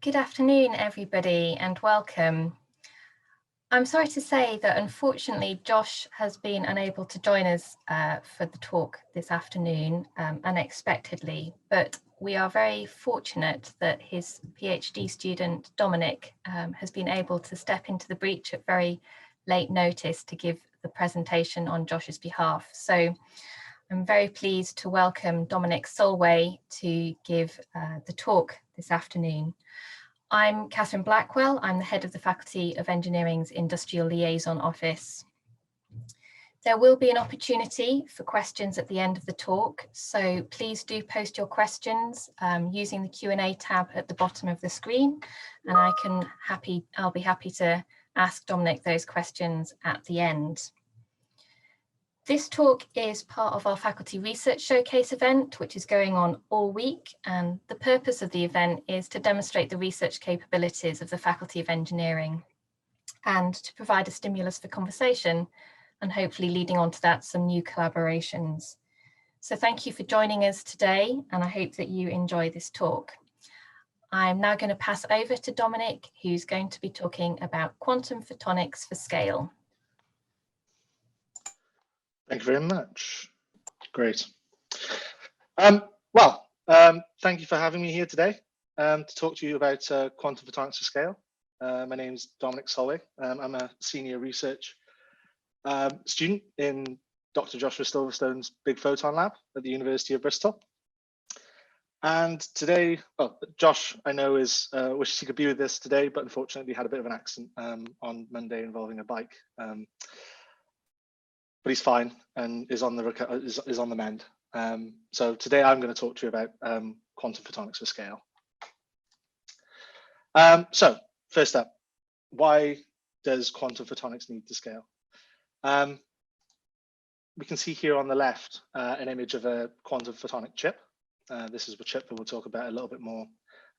Good afternoon, everybody, and welcome. I'm sorry to say that unfortunately Josh has been unable to join us for the talk this afternoon unexpectedly, but we are very fortunate that his PhD student Dominic has been able to step into the breach at very late notice to give the presentation on Josh's behalf. So I'm very pleased to welcome Dominic Sulway to give the talk this afternoon. I'm Catherine Blackwell. I'm the head of the Faculty of Engineering's Industrial Liaison Office. There will be an opportunity for questions at the end of the talk, so please do post your questions using the Q&A tab at the bottom of the screen, and I'll be happy to ask Dominic those questions at the end. This talk is part of our Faculty Research Showcase event, which is going on all week. And the purpose of the event is to demonstrate the research capabilities of the Faculty of Engineering and to provide a stimulus for conversation and hopefully leading on to that some new collaborations. So thank you for joining us today, and I hope that you enjoy this talk. I'm now going to pass over to Dominic, who's going to be talking about quantum photonics for scale. Thank you very much. Great. Thank you for having me here today to talk to you about quantum photonics for scale. My name is Dominic Sulway. I'm a senior research student in Dr. Joshua Silverstone's Big Photon Lab at the University of Bristol. And today, Josh, I know wishes he could be with us today, but unfortunately had a bit of an accident on Monday involving a bike. But he's fine and is on the mend. So today I'm going to talk to you about quantum photonics for scale. So first up, why does quantum photonics need to scale? We can see here on the left an image of a quantum photonic chip. This is a chip that we'll talk about a little bit more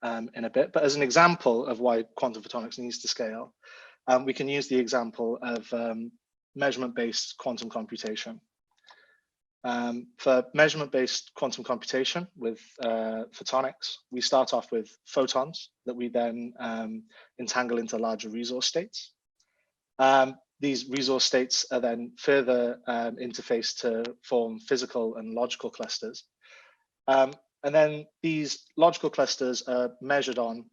in a bit. But as an example of why quantum photonics needs to scale, we can use the example of measurement-based quantum computation. For measurement-based quantum computation with photonics, we start off with photons that we then entangle into larger resource states. These resource states are then further interfaced to form physical and logical clusters. And then these logical clusters are measured on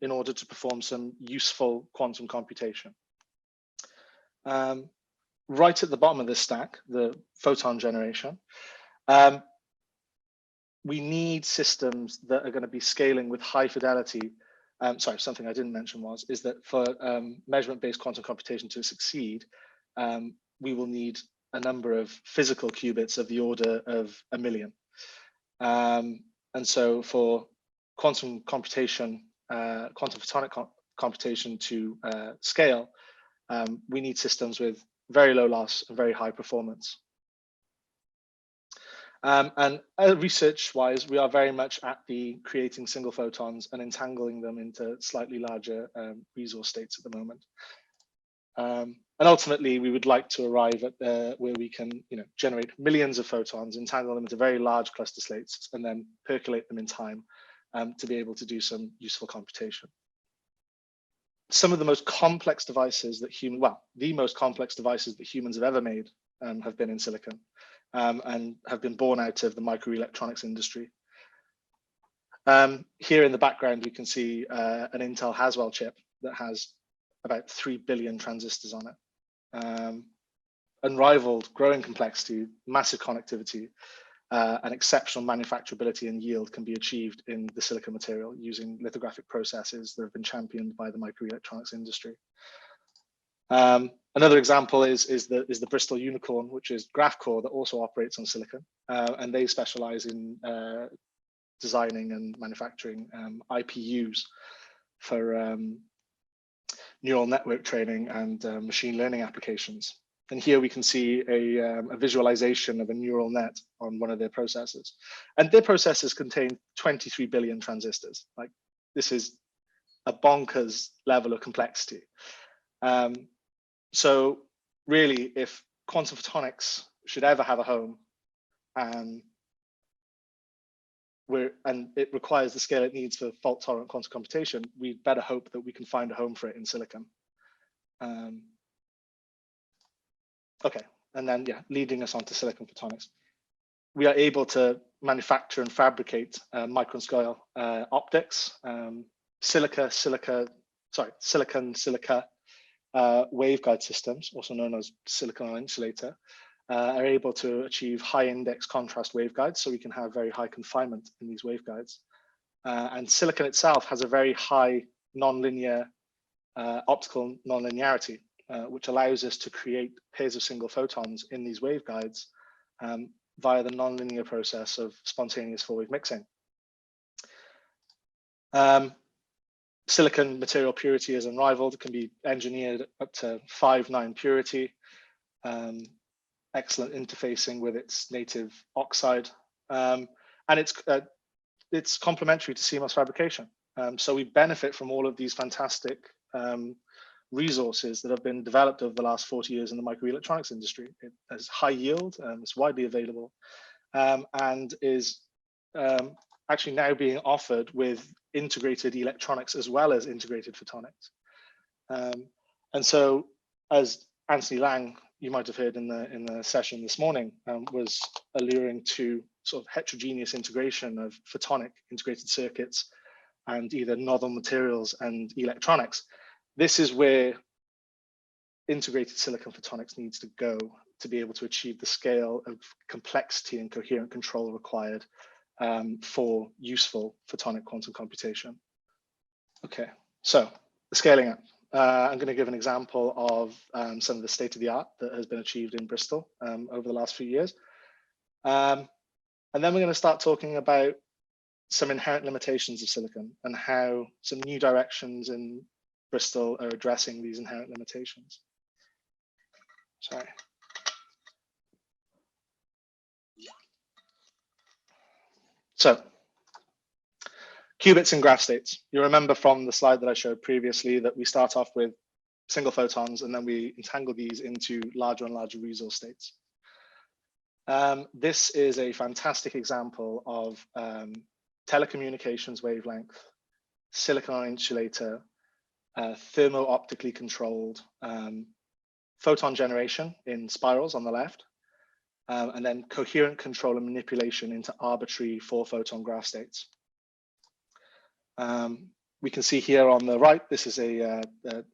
in order to perform some useful quantum computation. Right at the bottom of this stack, the photon generation, we need systems that are going to be scaling with high fidelity. Sorry, something I didn't mention is that for measurement-based quantum computation to succeed, we will need a number of physical qubits of the order of 1 million. And so for quantum computation, quantum photonic computation to scale, we need systems with very low loss and very high performance. And research-wise, we are very much at the creating single photons and entangling them into slightly larger resource states at the moment. And ultimately, we would like to arrive at where we can, generate millions of photons, entangle them into very large cluster slates, and then percolate them in time to be able to do some useful computation. Some of the most complex devices that the most complex devices that humans have ever made have been in silicon and have been born out of the microelectronics industry. Here in the background, you can see an Intel Haswell chip that has about 3 billion transistors on it. Unrivaled growing complexity, massive connectivity, and exceptional manufacturability and yield can be achieved in the silicon material using lithographic processes that have been championed by the microelectronics industry. Another example is the Bristol Unicorn, which is GraphCore that also operates on silicon, and they specialize in designing and manufacturing IPUs for neural network training and machine learning applications. And here we can see a visualization of a neural net on one of their processors. And their processors contain 23 billion transistors. Like, this is a bonkers level of complexity. So really, if quantum photonics should ever have a home, and it requires the scale it needs for fault-tolerant quantum computation, we'd better hope that we can find a home for it in silicon. Okay, and then leading us on to silicon photonics. We are able to manufacture and fabricate micron scale optics, silicon silica waveguide systems, also known as silicon insulator, are able to achieve high index contrast waveguides, so we can have very high confinement in these waveguides. And silicon itself has a very high nonlinear optical nonlinearity, which allows us to create pairs of single photons in these waveguides via the nonlinear process of spontaneous four-wave mixing. Silicon material purity is unrivaled. It can be engineered up to 5-9 purity. Excellent interfacing with its native oxide, and it's complementary to CMOS fabrication. So we benefit from all of these fantastic resources that have been developed over the last 40 years in the microelectronics industry. It has high yield, it's widely available, and is actually now being offered with integrated electronics as well as integrated photonics. And so, as Anthony Lang, you might have heard in the session this morning, was alluring to sort of heterogeneous integration of photonic integrated circuits and either novel materials and electronics. This is where integrated silicon photonics needs to go to be able to achieve the scale of complexity and coherent control required for useful photonic quantum computation. Okay, so the scaling up. I'm going to give an example of some of the state of the art that has been achieved in Bristol over the last few years. And then we're going to start talking about some inherent limitations of silicon and how some new directions in Bristol are addressing these inherent limitations. Sorry. So, qubits and graph states. You remember from the slide that I showed previously that we start off with single photons and then we entangle these into larger and larger resource states. This is a fantastic example of telecommunications wavelength, silicon insulator, thermo-optically controlled photon generation in spirals on the left, and then coherent control and manipulation into arbitrary 4-photon graph states. We can see here on the right, this is a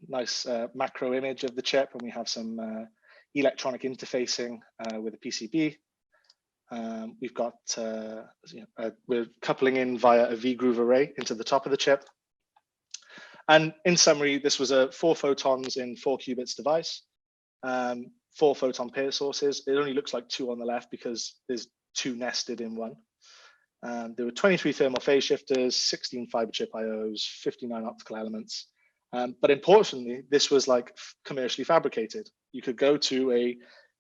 nice macro image of the chip, and we have some electronic interfacing with a PCB. We've got, we're coupling in via a V-groove array into the top of the chip. And in summary, this was a 4 photons in 4 qubits device, 4 photon pair sources. It only looks like 2 on the left because there's 2 nested in one. There were 23 thermal phase shifters, 16 fiber chip IOs, 59 optical elements. But importantly, this was like commercially fabricated. You could go to a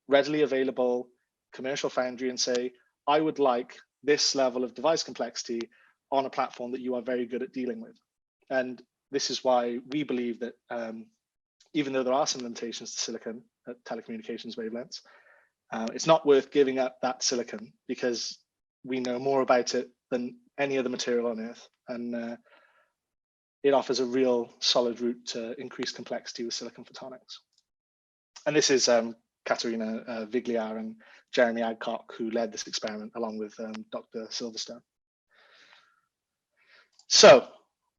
readily available commercial foundry and say, I would like this level of device complexity on a platform that you are very good at dealing with. And this is why we believe that even though there are some limitations to silicon at telecommunications wavelengths, it's not worth giving up that silicon because we know more about it than any other material on Earth. And it offers a real solid route to increase complexity with silicon photonics. And this is Katerina Vigliar and Jeremy Adcock, who led this experiment along with Dr. Silverstone. So,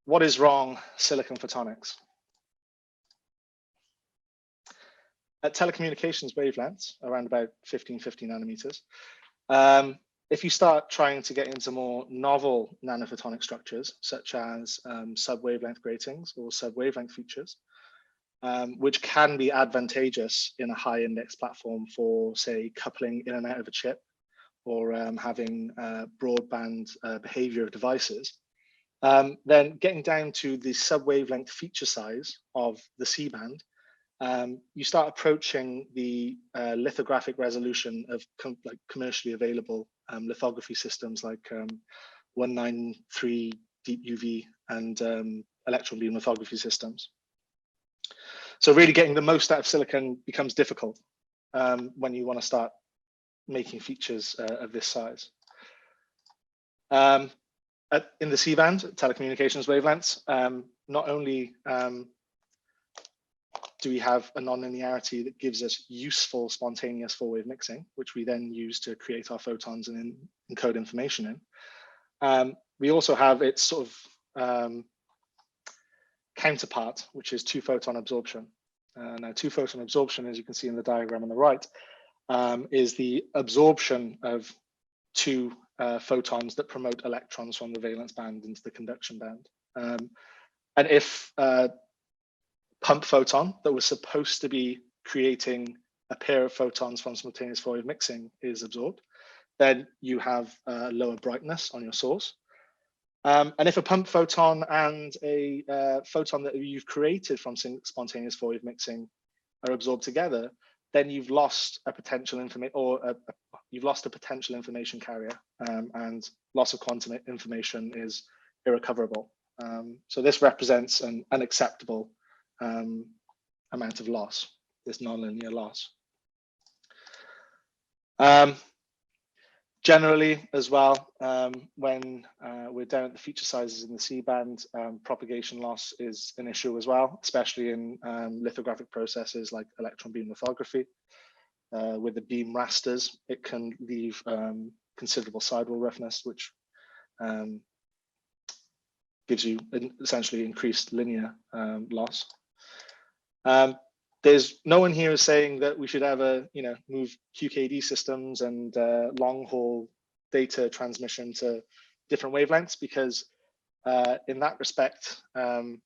what is wrong silicon photonics? At telecommunications wavelengths, around about 1550 nanometers, if you start trying to get into more novel nanophotonic structures, such as sub-wavelength gratings or sub-wavelength features, which can be advantageous in a high index platform for, say, coupling in and out of a chip or having broadband behavior of devices, then getting down to the sub-wavelength feature size of the C-band, you start approaching the lithographic resolution of commercially available lithography systems like 193 deep UV and electron beam lithography systems. So really getting the most out of silicon becomes difficult when you want to start making features of this size. in the C-band, telecommunications wavelengths, not only do we have a nonlinearity that gives us useful spontaneous four-wave mixing, which we then use to create our photons and encode information in. We also have its sort of counterpart, which is two-photon absorption. Now, two-photon absorption, as you can see in the diagram on the right, is the absorption of two photons that promote electrons from the valence band into the conduction band. And if pump photon that was supposed to be creating a pair of photons from spontaneous four-wave mixing is absorbed, then you have lower brightness on your source. And if a pump photon and a photon that you've created from spontaneous four-wave mixing are absorbed together, then you've lost a potential you've lost a potential information carrier, and loss of quantum information is irrecoverable. So this represents an unacceptable amount of loss, this nonlinear loss. Generally, as well, when we're down at the feature sizes in the C-band, propagation loss is an issue as well, especially in lithographic processes like electron beam lithography. With the beam rasters, it can leave considerable sidewall roughness, which gives you essentially increased linear loss. There's no one here is saying that we should ever, move QKD systems and long haul data transmission to different wavelengths, because in that respect, the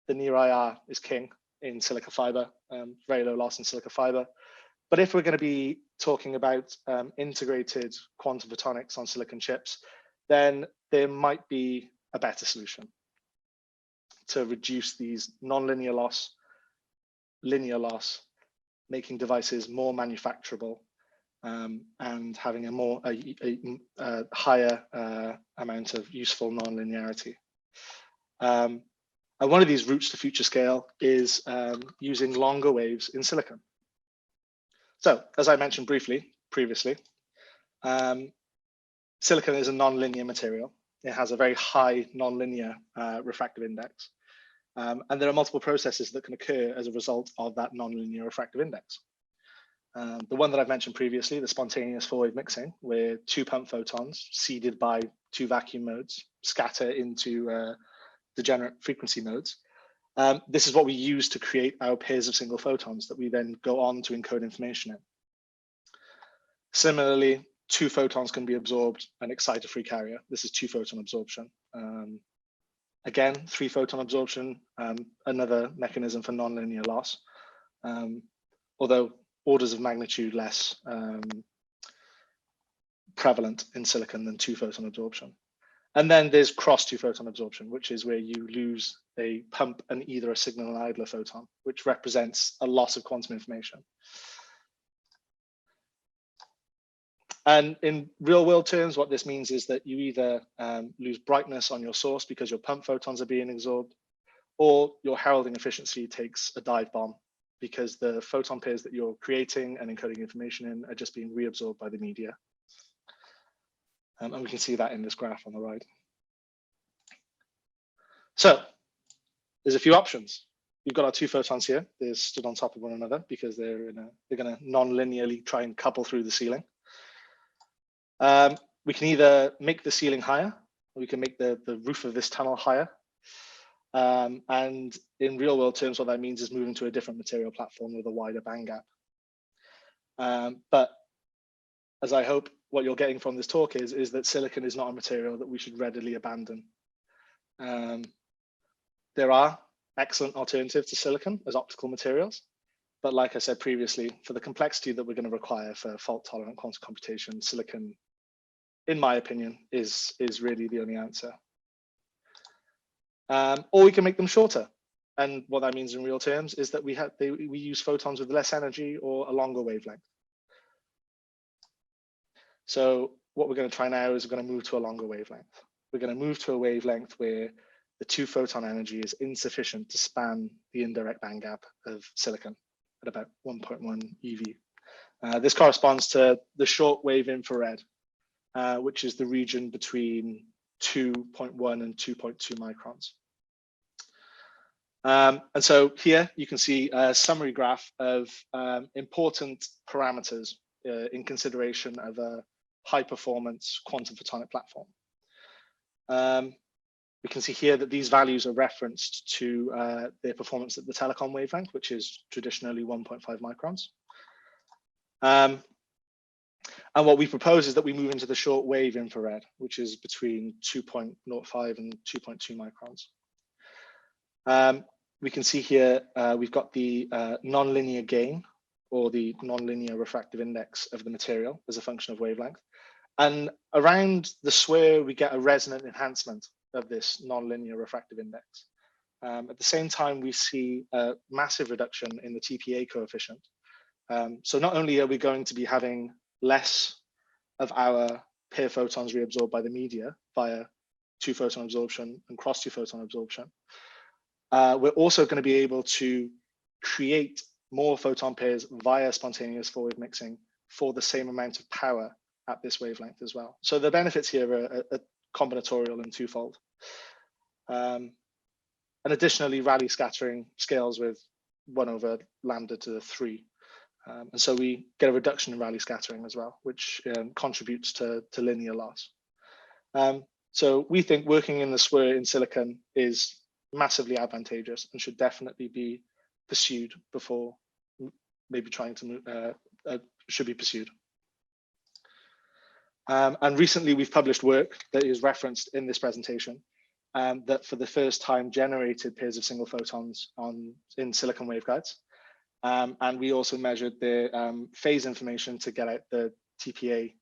near IR is king in silica fiber, very low loss in silica fiber. But if we're going to be talking about integrated quantum photonics on silicon chips, then there might be a better solution to reduce these nonlinear loss, linear loss, making devices more manufacturable, and having a higher amount of useful nonlinearity. And one of these routes to future scale is using longer waves in silicon. So, as I mentioned briefly previously, silicon is a nonlinear material. It has a very high nonlinear refractive index. And there are multiple processes that can occur as a result of that nonlinear refractive index. The one that I've mentioned previously, the spontaneous four-wave mixing, where two pump photons seeded by two vacuum modes scatter into degenerate frequency modes. This is what we use to create our pairs of single photons that we then go on to encode information in. Similarly, two photons can be absorbed and excite a free carrier. This is two-photon absorption. Again, three-photon absorption, another mechanism for nonlinear loss, although orders of magnitude less prevalent in silicon than two-photon absorption. And then there's cross two-photon absorption, which is where you lose a pump and either a signal and idler photon, which represents a loss of quantum information. And in real world terms, what this means is that you either lose brightness on your source because your pump photons are being absorbed, or your heralding efficiency takes a dive bomb because the photon pairs that you're creating and encoding information in are just being reabsorbed by the media. And we can see that in this graph on the right. So there's a few options. We've got our two photons here. They're stood on top of one another because they're going to non-linearly try and couple through the ceiling. We can either make the ceiling higher, or we can make the roof of this tunnel higher. And in real world terms, what that means is moving to a different material platform with a wider band gap. But as I hope what you're getting from this talk is that silicon is not a material that we should readily abandon. There are excellent alternatives to silicon as optical materials. But like I said previously, for the complexity that we're going to require for fault-tolerant quantum computation, silicon, in my opinion, is really the only answer. Or we can make them shorter. And what that means in real terms is that we use photons with less energy or a longer wavelength. So what we're going to try now is we're going to move to a longer wavelength. We're going to move to a wavelength where the two photon energy is insufficient to span the indirect band gap of silicon at about 1.1 eV. This corresponds to the short wave infrared, which is the region between 2.1 and 2.2 microns. And so here you can see a summary graph of important parameters in consideration of a high performance quantum photonic platform. We can see here that these values are referenced to their performance at the telecom wavelength, which is traditionally 1.5 microns. And what we propose is that we move into the short wave infrared, which is between 2.05 and 2.2 microns. We can see here we've got the nonlinear gain, or the nonlinear refractive index of the material as a function of wavelength. And around the SWIR, we get a resonant enhancement of this nonlinear refractive index. At the same time, we see a massive reduction in the TPA coefficient. So not only are we going to be having less of our pair photons reabsorbed by the media via two photon absorption and cross two photon absorption, we're also going to be able to create more photon pairs via spontaneous forward mixing for the same amount of power at this wavelength as well. So the benefits here are combinatorial and twofold. And additionally, Rayleigh scattering scales with 1/λ⁵. And so we get a reduction in Rayleigh scattering as well, which contributes to linear loss. So we think working in the SWIR in silicon is massively advantageous and should definitely be pursued before maybe trying to move, should be pursued. And recently we've published work that is referenced in this presentation that for the first time generated pairs of single photons in silicon waveguides. And we also measured the phase information to get out the TPA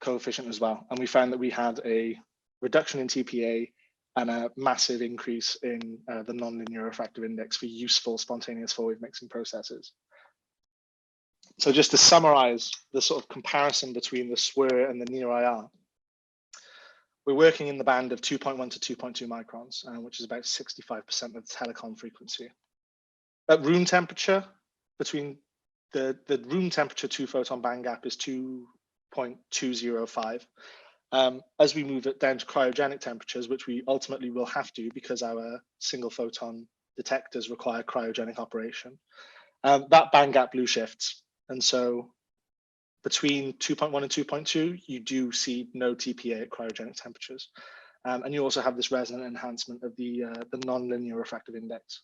coefficient as well. And we found that we had a reduction in TPA and a massive increase in the nonlinear refractive index for useful spontaneous forward mixing processes. So just to summarize the sort of comparison between the SWIR and the near IR, we're working in the band of 2.1 to 2.2 microns, which is about 65% of the telecom frequency. At room temperature, between the room temperature two photon band gap is 2.205. As we move it down to cryogenic temperatures, which we ultimately will have to because our single photon detectors require cryogenic operation, that band gap blue shifts. And so between 2.1 and 2.2, you do see no TPA at cryogenic temperatures. And you also have this resonant enhancement of the nonlinear refractive index.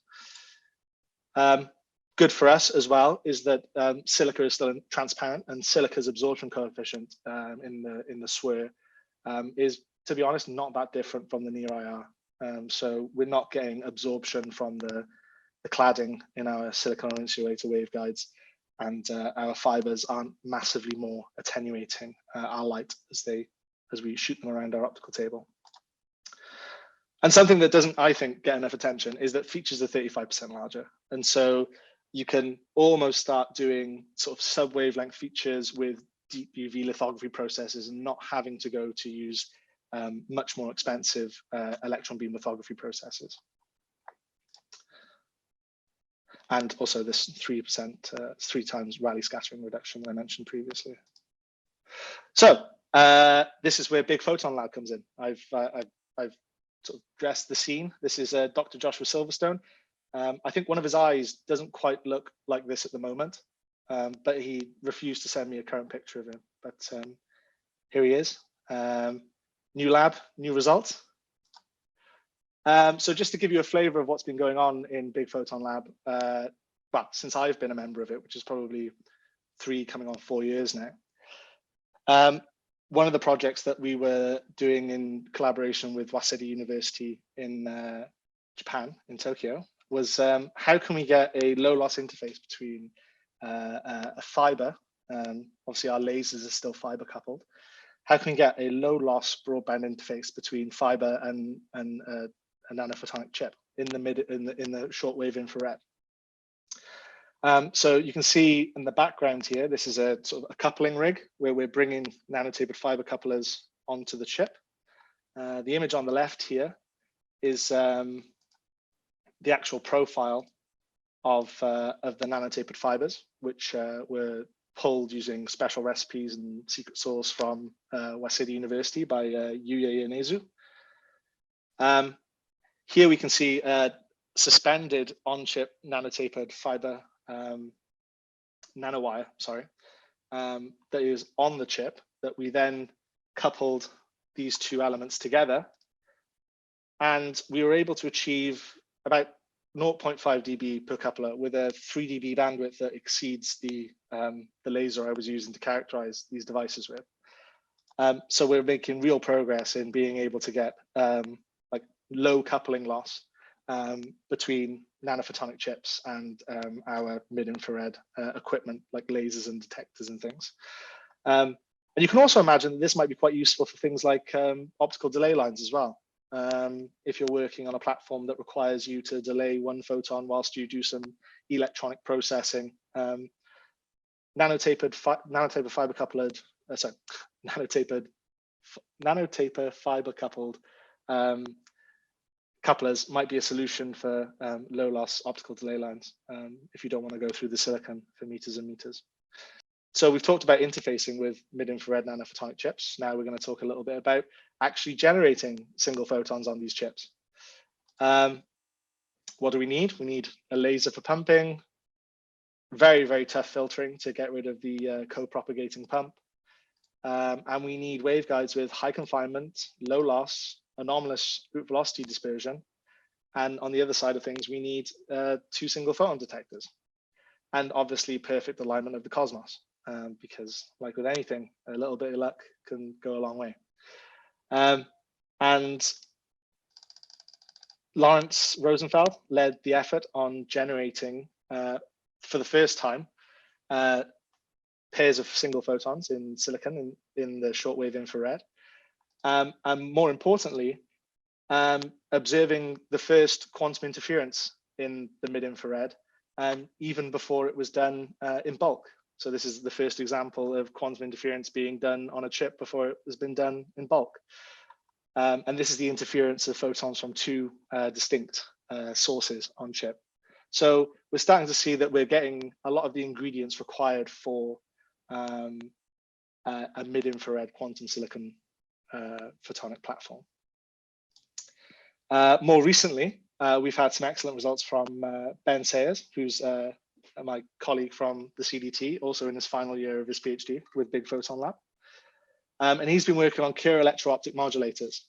Good for us as well is that silica is still transparent, and silica's absorption coefficient in the SWIR is, to be honest, not that different from the near IR. So we're not getting absorption from the cladding in our silicon insulator waveguides, and our fibers aren't massively more attenuating our light as we shoot them around our optical table. And something that doesn't, I think, get enough attention is that features are 35% larger. And so you can almost start doing sort of sub-wavelength features with deep UV lithography processes and not having to go to use much more expensive electron beam lithography processes. And also this 3%, 3 times Rayleigh scattering reduction that I mentioned previously. So this is where Big Photon Lab comes in. I've sort of dressed the scene. This is Dr. Joshua Silverstone. I think one of his eyes doesn't quite look like this at the moment, but he refused to send me a current picture of him. But here he is. New lab, new results. So just to give you a flavor of what's been going on in Big Photon Lab, well, since I've been a member of it, which is probably 3 coming on 4 years now. One of the projects that we were doing in collaboration with Waseda University in Japan, in Tokyo, was how can we get a low loss interface between a fiber, obviously our lasers are still fiber coupled, how can we get a low loss broadband interface between fiber and a nanophotonic chip in the shortwave infrared. So you can see in the background here, this is a sort of a coupling rig where we're bringing nanotapered fiber couplers onto the chip. The image on the left here is the actual profile of the nanotapered fibers, which were pulled using special recipes and secret sauce from Waseda University by Yuya Ionezu. Here we can see suspended on-chip nanotapered fiber nanowire, that is on the chip, that we then coupled these two elements together, and we were able to achieve about 0.5 dB per coupler with a 3 dB bandwidth that exceeds the laser I was using to characterize these devices with. So we're making real progress in being able to get like low coupling loss between nanophotonic chips and our mid-infrared equipment like lasers and detectors and things. And you can also imagine that this might be quite useful for things like optical delay lines as well. If you're working on a platform that requires you to delay one photon whilst you do some electronic processing, nanotaper fiber coupled, nanotaper fiber coupled couplers might be a solution for low loss optical delay lines if you don't want to go through the silicon for meters and meters. So we've talked about interfacing with mid-infrared nanophotonic chips. Now we're going to talk a little bit about actually generating single photons on these chips. What do we need? We need a laser for pumping, very, very tough filtering to get rid of the co-propagating pump. And we need waveguides with high confinement, low loss, anomalous root velocity dispersion. And on the other side of things, we need 2 single photon detectors. And obviously perfect alignment of the cosmos, because like with anything, a little bit of luck can go a long way. And Lawrence Rosenfeld led the effort on generating, for the first time, pairs of single photons in silicon in the shortwave infrared. And more importantly, observing the first quantum interference in the mid-infrared, even before it was done in bulk. So this is the first example of quantum interference being done on a chip before it has been done in bulk. And this is the interference of photons from 2 distinct sources on chip. So we're starting to see that we're getting a lot of the ingredients required for a mid-infrared quantum silicon photonic platform. More recently, we've had some excellent results from Ben Sayers, who's my colleague from the CDT, also in his final year of his PhD with Big Photon Lab. And he's been working on pure electro-optic modulators.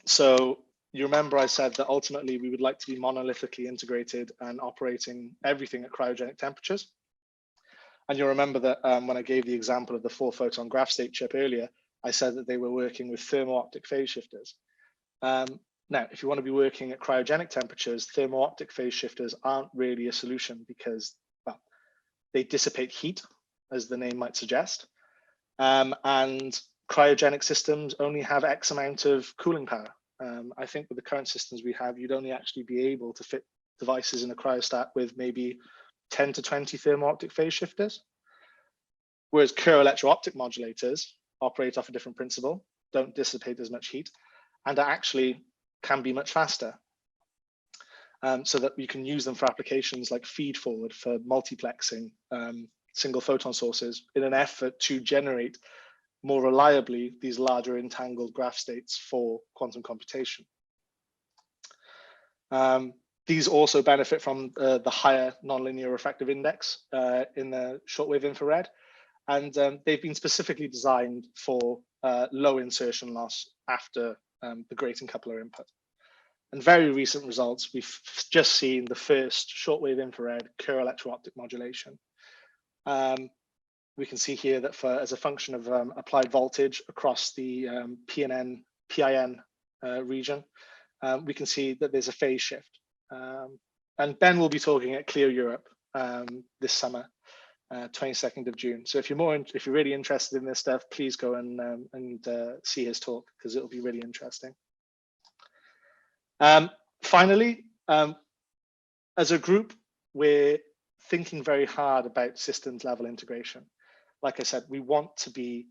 So you remember I said that ultimately we would like to be monolithically integrated and operating everything at cryogenic temperatures. And you'll remember that when I gave the example of the 4-photon graph state chip earlier, I said that they were working with thermo-optic phase shifters. Now, if you want to be working at cryogenic temperatures, thermo-optic phase shifters aren't really a solution because, well, they dissipate heat, as the name might suggest. And cryogenic systems only have X amount of cooling power. I think with the current systems we have, you'd only actually be able to fit devices in a cryostat with maybe 10 to 20 thermo-optic phase shifters. Whereas pure electro-optic modulators operate off a different principle, don't dissipate as much heat, and actually can be much faster. So that you can use them for applications like feed forward for multiplexing single photon sources in an effort to generate more reliably these larger entangled graph states for quantum computation. These also benefit from the higher nonlinear refractive index in the shortwave infrared. And they've been specifically designed for low insertion loss after the grating coupler input. And very recent results, we've just seen the first shortwave infrared pure electro-optic modulation. We can see here that as a function of applied voltage across the PIN region, we can see that there's a phase shift. And Ben will be talking at Clear Europe this summer, 22nd of June. So if you're really interested in this stuff, please go and see his talk because it'll be really interesting. Finally, as a group, we're thinking very hard about systems level integration. Like I said, we want to be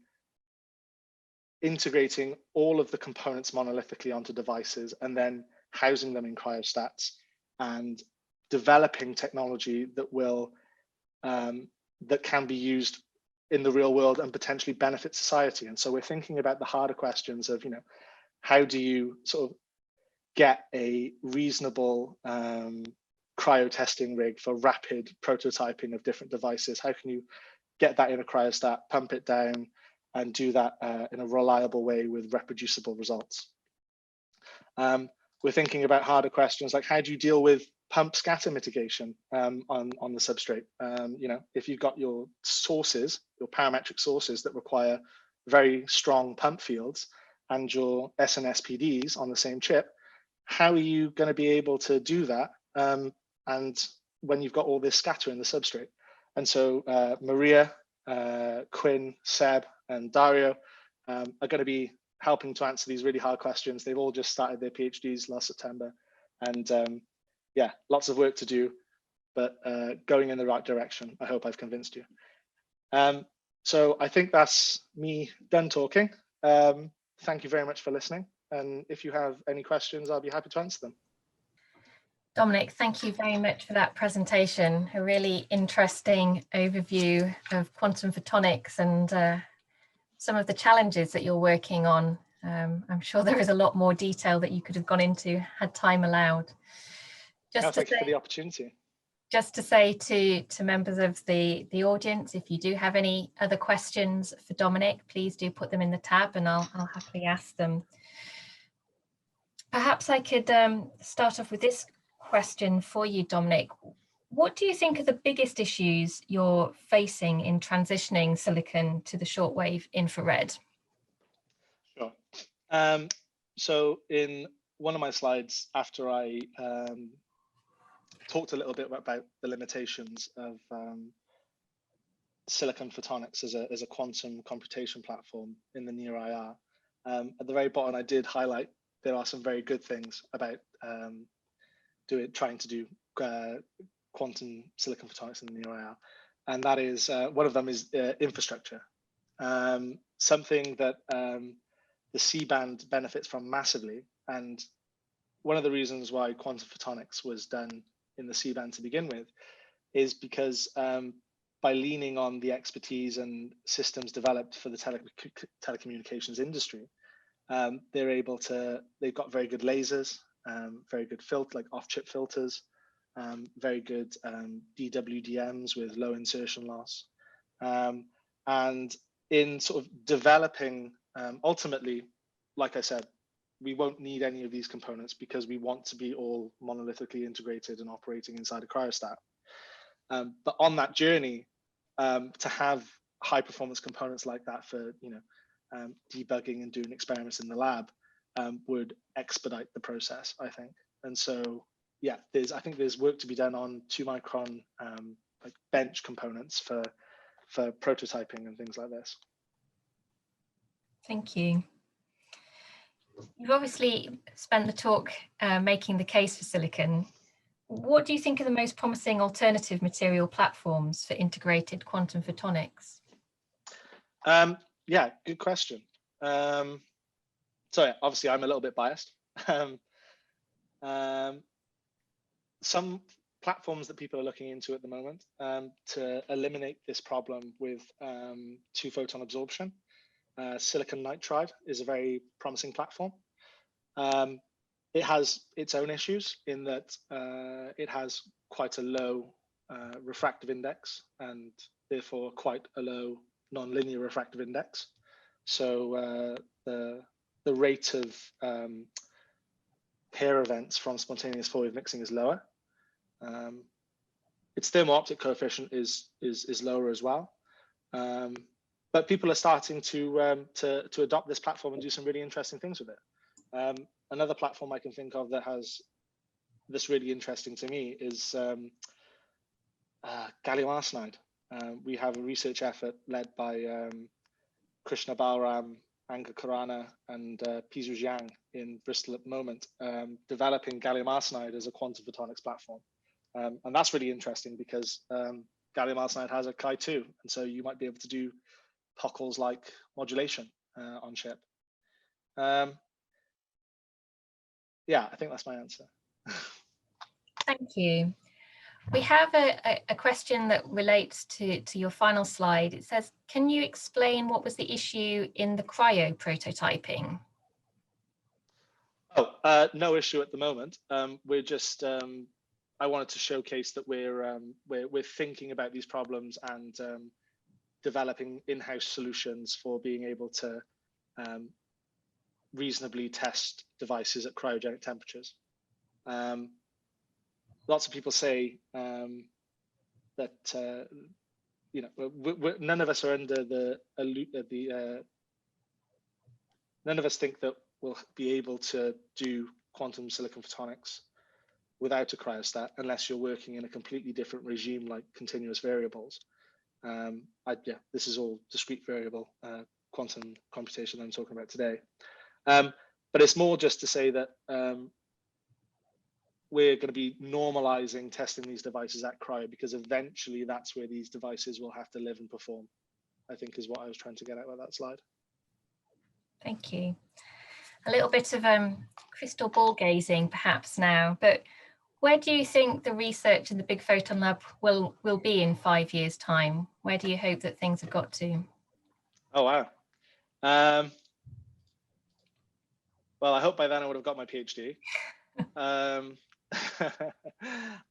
integrating all of the components monolithically onto devices and then housing them in cryostats and developing technology that will that can be used in the real world and potentially benefit society. And so we're thinking about the harder questions of, how do you sort of get a reasonable cryo testing rig for rapid prototyping of different devices? How can you get that in a cryostat, pump it down, and do that in a reliable way with reproducible results? We're thinking about harder questions like, how do you deal with pump scatter mitigation on the substrate? If you've got your sources, your parametric sources that require very strong pump fields and your SNSPDs on the same chip, how are you going to be able to do that? And when you've got all this scatter in the substrate. And so Maria, Quinn, Seb, and Dario are going to be helping to answer these really hard questions. They've all just started their PhDs last September. And yeah, lots of work to do, but going in the right direction. I hope I've convinced you. So I think that's me done talking. Thank you very much for listening. And if you have any questions, I'll be happy to answer them. Dominic, thank you very much for that presentation. A really interesting overview of quantum photonics and some of the challenges that you're working on. I'm sure there is a lot more detail that you could have gone into had time allowed. Thank you for the opportunity. Just to say to members of the audience, if you do have any other questions for Dominic, please do put them in the tab and I'll happily ask them. Perhaps I could start off with this question for you, Dominic. What do you think are the biggest issues you're facing in transitioning silicon to the shortwave infrared? Sure. So in one of my slides, after I talked a little bit about the limitations of silicon photonics as a quantum computation platform in the near IR, at the very bottom, I did highlight there are some very good things about trying to do quantum silicon photonics in the near IR, and that is one of them is infrastructure, something that the C-band benefits from massively. And one of the reasons why quantum photonics was done in the C-band to begin with is because by leaning on the expertise and systems developed for the telecommunications industry, they've got very good lasers, very good like off-chip filters, very good DWDMs with low insertion loss. And in sort of developing, ultimately, like I said, we won't need any of these components because we want to be all monolithically integrated and operating inside a cryostat. But on that journey, to have high performance components like that for debugging and doing experiments in the lab would expedite the process, I think. And so, yeah, I think there's work to be done on 2-micron like bench components for prototyping and things like this. Thank you. You've obviously spent the talk making the case for silicon. What do you think are the most promising alternative material platforms for integrated quantum photonics? Yeah, good question. So yeah, obviously I'm a little bit biased. Some platforms that people are looking into at the moment to eliminate this problem with 2-photon absorption. Silicon nitride is a very promising platform. It has its own issues in that it has quite a low refractive index and therefore quite a low nonlinear refractive index. So the rate of pair events from spontaneous four-wave mixing is lower. Its thermo-optic coefficient is lower as well. But people are starting to adopt this platform and do some really interesting things with it. Another platform I can think of that has this really interesting to me is gallium arsenide. We have a research effort led by Krishna Balram, Anga Khurana, and Pizu Jiang in Bristol at the moment, developing gallium arsenide as a quantum photonics platform. And that's really interesting because gallium arsenide has a Chi2, and so you might be able to do Pockels like modulation on chip. Yeah, I think that's my answer. Thank you. We have a question that relates to your final slide. It says, can you explain what was the issue in the cryo prototyping? Oh, no issue at the moment. We're just, I wanted to showcase that we're thinking about these problems and developing in-house solutions for being able to reasonably test devices at cryogenic temperatures. Lots of people say that you know, none of us are under none of us think that we'll be able to do quantum silicon photonics without a cryostat unless you're working in a completely different regime like continuous variables. Yeah, this is all discrete variable quantum computation that I'm talking about today. But it's more just to say that we're going to be normalizing testing these devices at cryo, because eventually that's where these devices will have to live and perform, I think is what I was trying to get at with that slide. Thank you. A little bit of crystal ball gazing perhaps now, but where do you think the research in the Big Photon Lab will be in 5 years' time? Where do you hope that things have got to? Oh, wow. Well, I hope by then I would have got my PhD.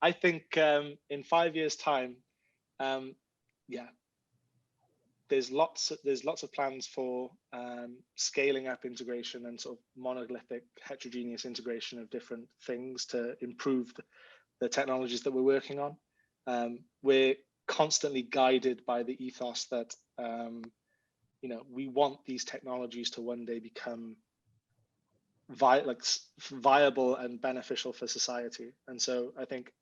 I think in 5 years' time, yeah, there's lots of plans for scaling up integration and sort of monolithic heterogeneous integration of different things to improve the technologies that we're working on. We're constantly guided by the ethos that you know, we want these technologies to one day become viable and beneficial for society. And so I think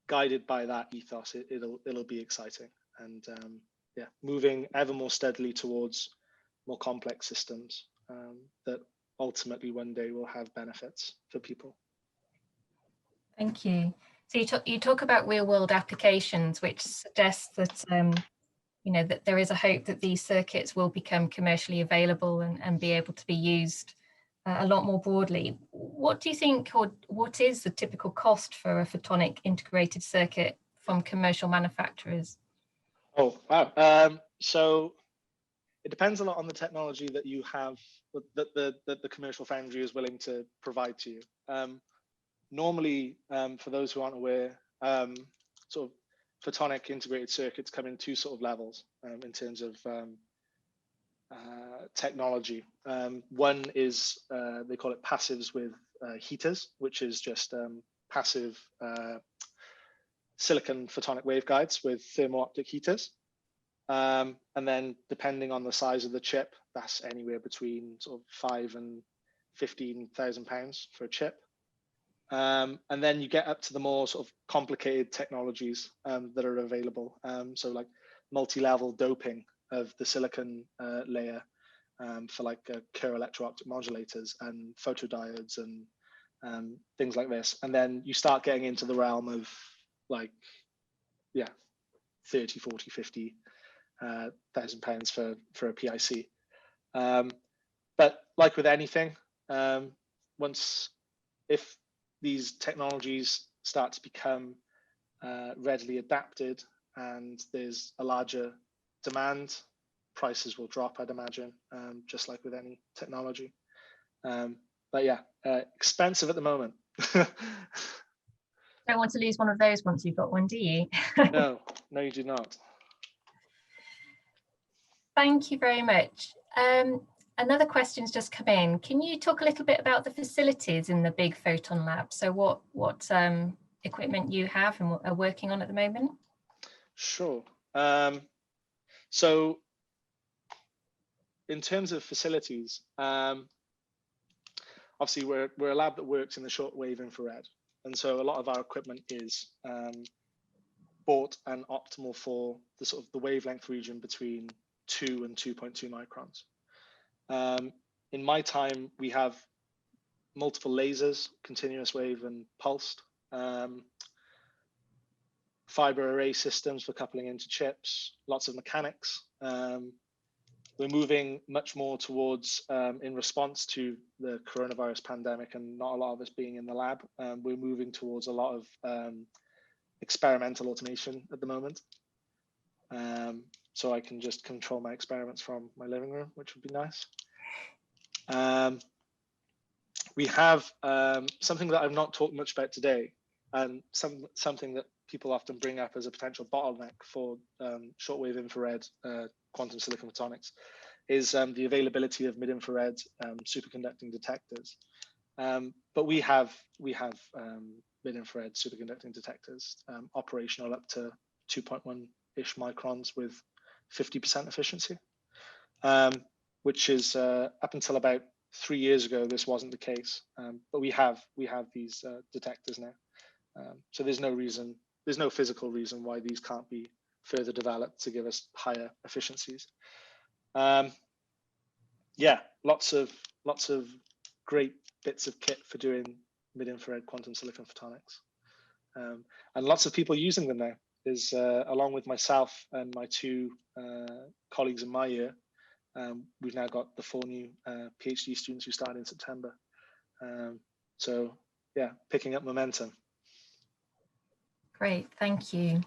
guided by that ethos, it'll be exciting. And yeah, moving ever more steadily towards more complex systems that ultimately one day will have benefits for people. Thank you. So you talk about real world applications, which suggests that you know, that there is a hope that these circuits will become commercially available and be able to be used a lot more broadly. What do you think, or what is the typical cost for a photonic integrated circuit from commercial manufacturers? Oh, wow. So it depends a lot on the technology that you have, that the commercial foundry is willing to provide to you. Normally, for those who aren't aware, sort of photonic integrated circuits come in two sort of levels in terms of technology. One is, they call it passives with heaters, which is just passive silicon photonic waveguides with thermo-optic heaters. And then depending on the size of the chip, that's anywhere between sort of £5,000 and £15,000 for a chip. And then you get up to the more sort of complicated technologies that are available. So like multi-level doping of the silicon layer for like Kerr electro-optic modulators and photodiodes and things like this. And then you start getting into the realm of like, yeah, 30, 40, 50 £1,000 for a PIC. But like with anything, if these technologies start to become readily adapted and there's a larger demand, prices will drop, I'd imagine, just like with any technology. But yeah, expensive at the moment. Don't want to lose one of those once you've got one, do you? No, you do not. Thank you very much. Another question's just come in. Can you talk a little bit about the facilities in the Big Photon Lab? So what equipment you have and are working on at the moment? Sure. So in terms of facilities, obviously we're a lab that works in the shortwave infrared. And so a lot of our equipment is bought and optimal for the sort of the wavelength region between 2 and 2.2 microns. In my time, we have multiple lasers, continuous wave and pulsed, fiber array systems for coupling into chips, lots of mechanics. We're moving much more towards, in response to the coronavirus pandemic and not a lot of us being in the lab, we're moving towards a lot of experimental automation at the moment. So I can just control my experiments from my living room, which would be nice. We have something that I've not talked much about today, and something that people often bring up as a potential bottleneck for shortwave infrared quantum silicon photonics is the availability of mid-infrared superconducting detectors. But we have mid-infrared superconducting detectors operational up to 2.1-ish microns with 50% efficiency, which is up until about 3 years ago, this wasn't the case. But we have these detectors now. So there's no physical reason why these can't be further developed to give us higher efficiencies. Yeah, lots of great bits of kit for doing mid-infrared quantum silicon photonics, and lots of people using them now. There's along with myself and my two colleagues in my year, we've now got the 4 new PhD students who started in September. So yeah, picking up momentum. Great, thank you.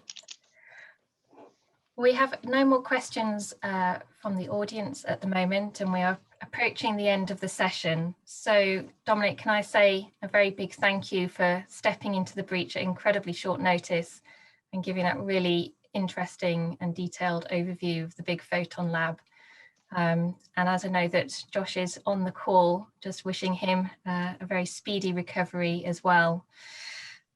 We have no more questions from the audience at the moment, and we are approaching the end of the session. So Dominic, can I say a very big thank you for stepping into the breach at incredibly short notice and giving that really interesting and detailed overview of the big Photon Lab. And as I know that Josh is on the call, just wishing him a very speedy recovery as well.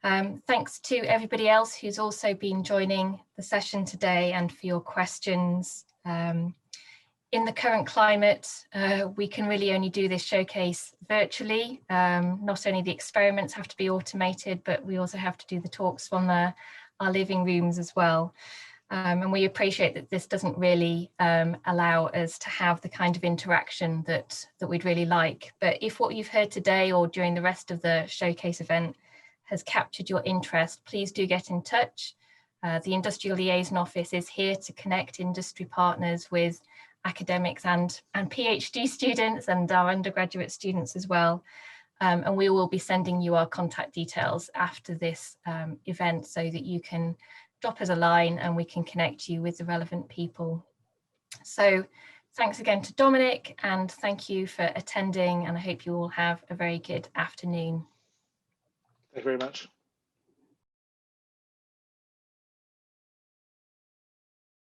Thanks to everybody else who's also been joining the session today and for your questions. In the current climate, we can really only do this showcase virtually. Not only the experiments have to be automated, but we also have to do the talks from our living rooms as well. And we appreciate that this doesn't really allow us to have the kind of interaction that we'd really like. But if what you've heard today or during the rest of the showcase event has captured your interest, please do get in touch. The Industrial Liaison Office is here to connect industry partners with academics and PhD students and our undergraduate students as well. And we will be sending you our contact details after this event so that you can drop us a line and we can connect you with the relevant people. So thanks again to Dominic, and thank you for attending, and I hope you all have a very good afternoon. Thank you very much.